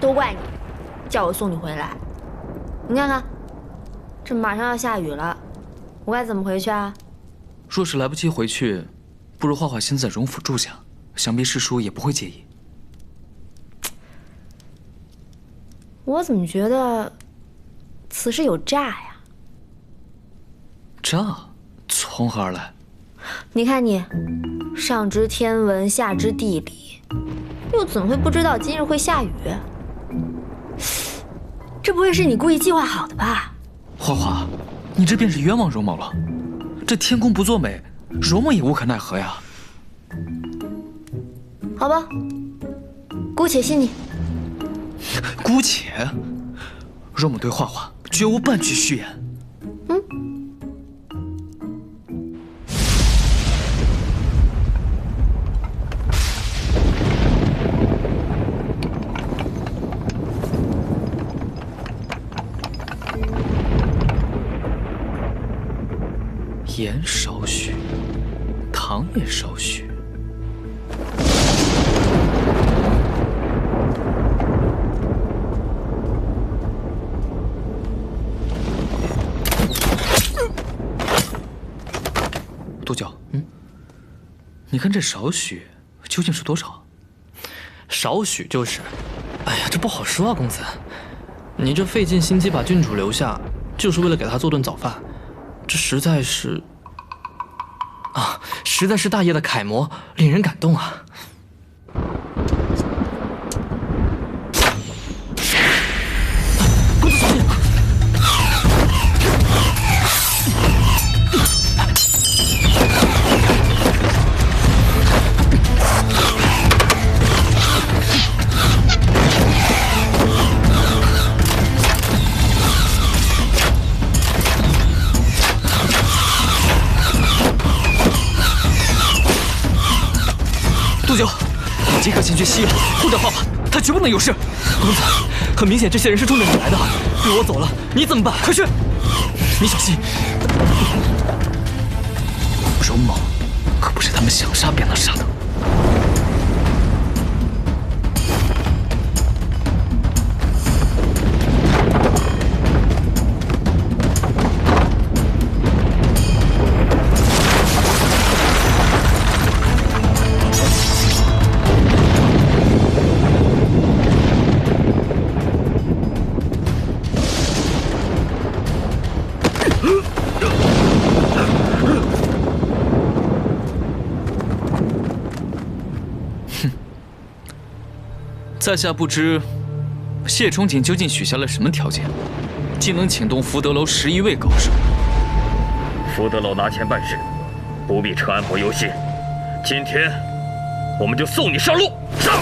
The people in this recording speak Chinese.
都怪你，叫我送你回来。你看看，这马上要下雨了，我该怎么回去啊？若是来不及回去，不如画画先在荣府住下，想必师叔也不会介意。我怎么觉得此事有诈呀？诈？从何而来？你看你，上知天文，下知地理，又怎么会不知道今日会下雨？这不会是你故意计划好的吧？花花，你这便是冤枉荣某了。这天公不作美，荣某也无可奈何呀。好吧，姑且信你。姑且，荣某对画画绝无半句虚言。盐少许，糖也少许。多久？你看这少许究竟是多少？少许就是。哎呀，这不好说啊，公子。你这费尽心机把郡主留下，就是为了给他做顿早饭，这实在是大业的楷模，令人感动啊。公子小心！杜九，你即刻前去西院护着画画，他绝不能有事。公子，很明显这些人是冲着你来的，被我走了，你怎么办？快去！你小心，荣某可不是他们想杀便能杀的。在下不知谢憧憬究竟许下了什么条件，竟能请动福德楼11位高手。福德楼拿钱办事，不必扯安婆忧心。今天我们就送你上路，上！